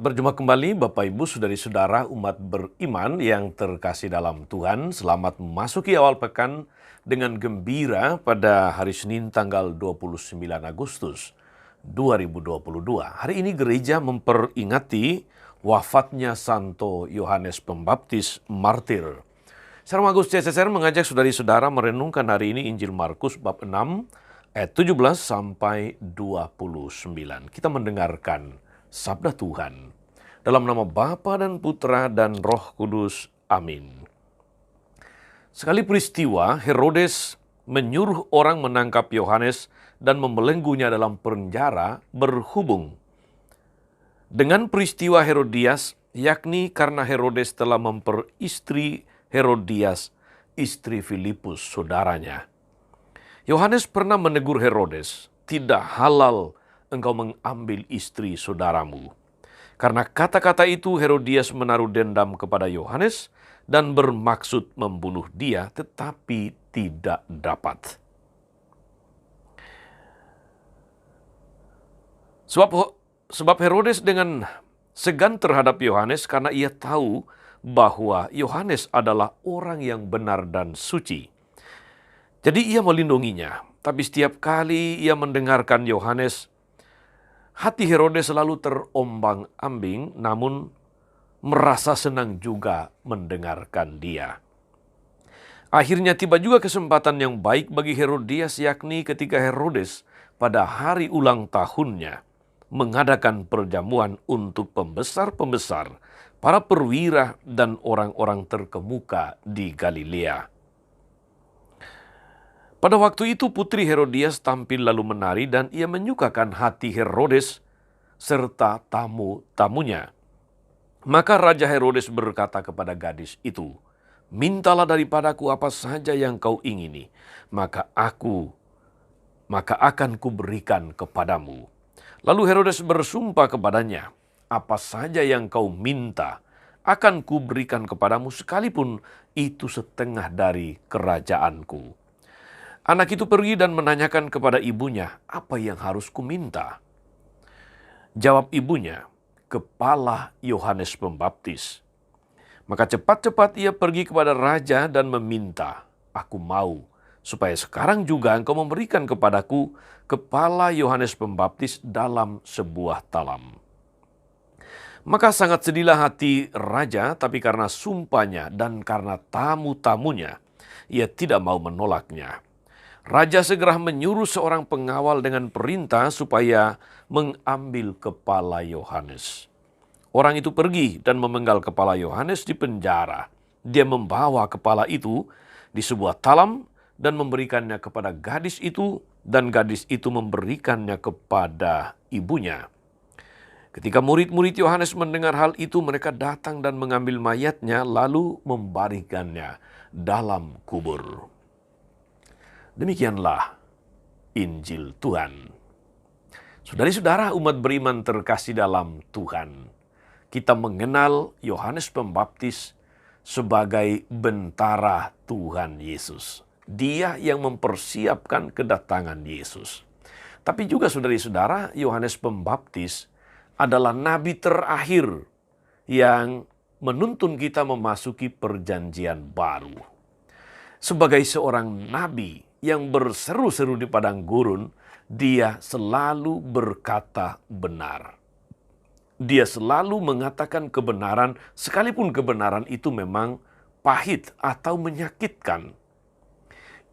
Selamat berjumpa kembali Bapak Ibu Saudari-saudara umat beriman yang terkasih dalam Tuhan. Selamat memasuki awal pekan dengan gembira pada hari Senin tanggal 29 Agustus 2022. Hari ini gereja memperingati wafatnya Santo Yohanes Pembaptis Martir. Salam Agus CSSR mengajak saudari-saudara merenungkan hari ini Injil Markus bab 6 ayat 17 sampai 29. Kita mendengarkan Sabda Tuhan. Dalam nama Bapa dan Putra dan Roh Kudus. Amin. Sekali peristiwa, Herodes menyuruh orang menangkap Yohanes dan membelenggunya dalam penjara berhubung dengan peristiwa Herodias, yakni karena Herodes telah memperistri Herodias, istri Filipus, saudaranya. Yohanes pernah menegur Herodes, "Tidak halal engkau mengambil istri saudaramu." Karena kata-kata itu Herodias menaruh dendam kepada Yohanes dan bermaksud membunuh dia, tetapi tidak dapat. Sebab Herodes dengan segan terhadap Yohanes karena ia tahu bahwa Yohanes adalah orang yang benar dan suci. Jadi ia melindunginya, tapi setiap kali ia mendengarkan Yohanes, hati Herodes selalu terombang-ambing, namun merasa senang juga mendengarkan dia. Akhirnya tiba juga kesempatan yang baik bagi Herodias, yakni ketika Herodes pada hari ulang tahunnya mengadakan perjamuan untuk pembesar-pembesar, para perwira dan orang-orang terkemuka di Galilea. Pada waktu itu putri Herodias tampil lalu menari dan ia menyukakan hati Herodes serta tamu-tamunya. Maka Raja Herodes berkata kepada gadis itu, "Mintalah daripadaku apa saja yang kau ingini, maka akan kuberikan kepadamu." Lalu Herodes bersumpah kepadanya, "Apa saja yang kau minta akan kuberikan kepadamu sekalipun itu setengah dari kerajaanku." Anak itu pergi dan menanyakan kepada ibunya, "Apa yang harus kuminta?" Jawab ibunya, "Kepala Yohanes Pembaptis." Maka cepat-cepat ia pergi kepada raja dan meminta, "Aku mau supaya sekarang juga engkau memberikan kepadaku kepala Yohanes Pembaptis dalam sebuah talam." Maka sangat sedihlah hati raja, tapi karena sumpahnya dan karena tamu-tamunya, ia tidak mau menolaknya. Raja segera menyuruh seorang pengawal dengan perintah supaya mengambil kepala Yohanes. Orang itu pergi dan memenggal kepala Yohanes di penjara. Dia membawa kepala itu di sebuah talam dan memberikannya kepada gadis itu, dan gadis itu memberikannya kepada ibunya. Ketika murid-murid Yohanes mendengar hal itu, mereka datang dan mengambil mayatnya lalu membaringkannya dalam kubur. Demikianlah Injil Tuhan. Saudari-saudara umat beriman terkasih dalam Tuhan, kita mengenal Yohanes Pembaptis sebagai bentara Tuhan Yesus. Dia yang mempersiapkan kedatangan Yesus. Tapi juga saudari-saudara, Yohanes Pembaptis adalah nabi terakhir yang menuntun kita memasuki perjanjian baru. Sebagai seorang nabi yang berseru-seru di padang gurun, dia selalu berkata benar. Dia selalu mengatakan kebenaran, sekalipun kebenaran itu memang pahit atau menyakitkan.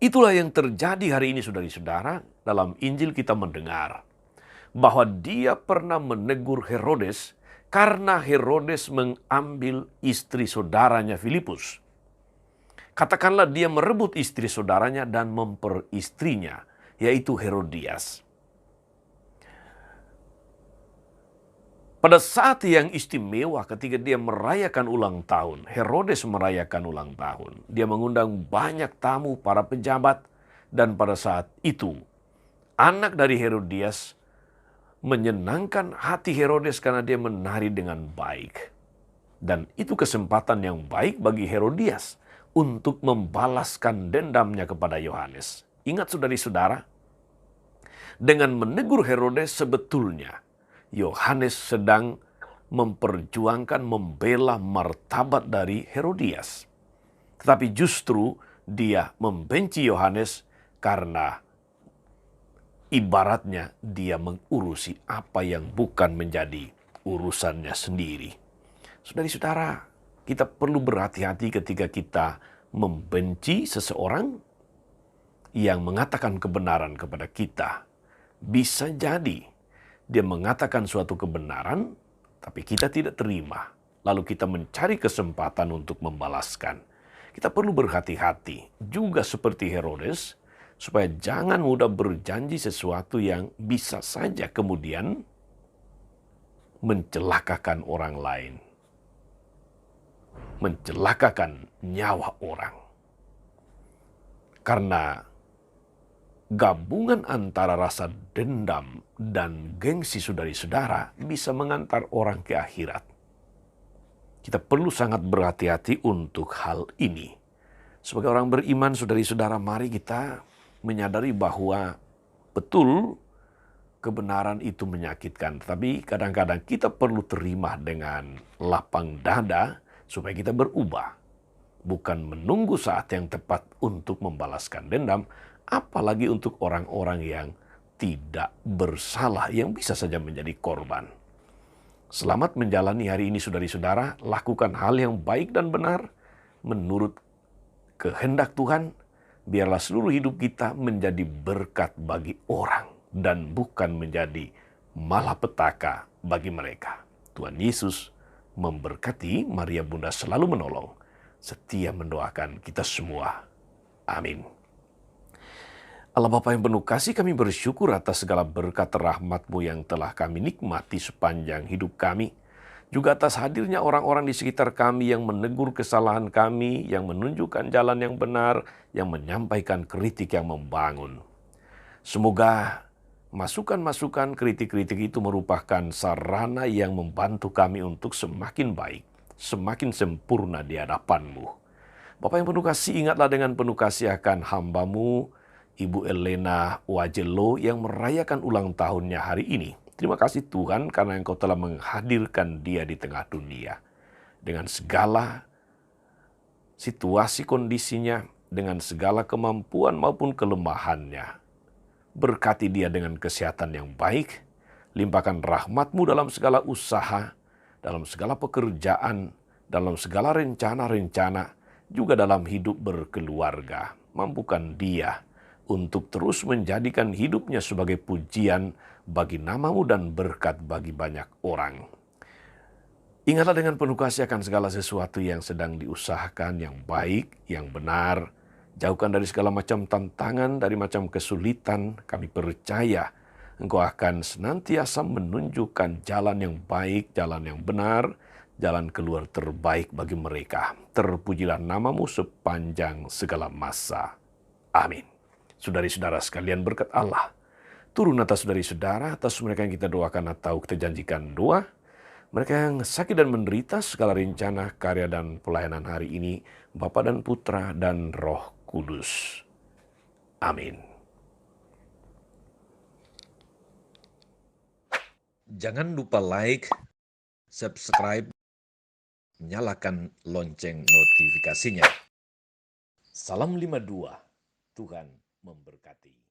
Itulah yang terjadi hari ini saudari-saudara. Dalam Injil kita mendengar bahwa dia pernah menegur Herodes karena Herodes mengambil istri saudaranya Filipus. Katakanlah dia merebut istri saudaranya dan memperistrinya, yaitu Herodias. Pada saat yang istimewa ketika dia merayakan ulang tahun, Herodes merayakan ulang tahun. Dia mengundang banyak tamu, para pejabat, dan pada saat itu anak dari Herodias menyenangkan hati Herodes karena dia menari dengan baik. Dan itu kesempatan yang baik bagi Herodias untuk membalaskan dendamnya kepada Yohanes. Ingat saudari-saudara, dengan menegur Herodes sebetulnya Yohanes sedang memperjuangkan, membela martabat dari Herodias. Tetapi justru dia membenci Yohanes karena ibaratnya dia mengurusi apa yang bukan menjadi urusannya sendiri. Saudara-saudara, kita perlu berhati-hati ketika kita membenci seseorang yang mengatakan kebenaran kepada kita. Bisa jadi dia mengatakan suatu kebenaran, tapi kita tidak terima. Lalu kita mencari kesempatan untuk membalaskan. Kita perlu berhati-hati, juga seperti Herodes, supaya jangan mudah berjanji sesuatu yang bisa saja kemudian mencelakakan orang lain. Mencelakakan nyawa orang. Karena gabungan antara rasa dendam dan gengsi saudari-saudara bisa mengantar orang ke akhirat. Kita perlu sangat berhati-hati untuk hal ini. Sebagai orang beriman, saudari-saudara, mari kita menyadari bahwa betul kebenaran itu menyakitkan. Tapi kadang-kadang kita perlu terima dengan lapang dada supaya kita berubah. Bukan menunggu saat yang tepat untuk membalaskan dendam, apalagi untuk orang-orang yang tidak bersalah, yang bisa saja menjadi korban. Selamat menjalani hari ini, saudari-saudara. Lakukan hal yang baik dan benar menurut kehendak Tuhan. Biarlah seluruh hidup kita menjadi berkat bagi orang dan bukan menjadi malapetaka bagi mereka. Tuhan Yesus memberkati. Maria Bunda selalu menolong, setia mendoakan kita semua. Amin. Allah Bapa yang penuh kasih, kami bersyukur atas segala berkat rahmat-Mu yang telah kami nikmati sepanjang hidup kami. Juga atas hadirnya orang-orang di sekitar kami yang menegur kesalahan kami, yang menunjukkan jalan yang benar, yang menyampaikan kritik yang membangun. Semoga masukan-masukan, kritik-kritik itu merupakan sarana yang membantu kami untuk semakin baik, semakin sempurna di hadapan-Mu. Bapa yang penuh kasih, ingatlah dengan penuh kasih akan hamba-Mu, Ibu Elena Wajelo yang merayakan ulang tahunnya hari ini. Terima kasih Tuhan karena Engkau telah menghadirkan dia di tengah dunia. Dengan segala situasi kondisinya, dengan segala kemampuan maupun kelemahannya. Berkati dia dengan kesehatan yang baik, limpahkan rahmat-Mu dalam segala usaha, dalam segala pekerjaan, dalam segala rencana-rencana, juga dalam hidup berkeluarga. Mampukan dia untuk terus menjadikan hidupnya sebagai pujian bagi nama-Mu dan berkat bagi banyak orang. Ingatlah dengan penuh kasih akan segala sesuatu yang sedang diusahakan, yang baik, yang benar. Jauhkan dari segala macam tantangan, dari macam kesulitan. Kami percaya Engkau akan senantiasa menunjukkan jalan yang baik, jalan yang benar, jalan keluar terbaik bagi mereka. Terpujilah nama-Mu sepanjang segala masa. Amin. Saudari-saudara sekalian, berkat Allah turun atas saudari-saudara, atas mereka yang kita doakan atau kita janjikan doa, mereka yang sakit dan menderita, segala rencana, karya, dan pelayanan hari ini, Bapa dan Putra dan Roh Kudus. Amin. Jangan lupa like, subscribe, nyalakan lonceng notifikasinya. Salam 52, Tuhan memberkati.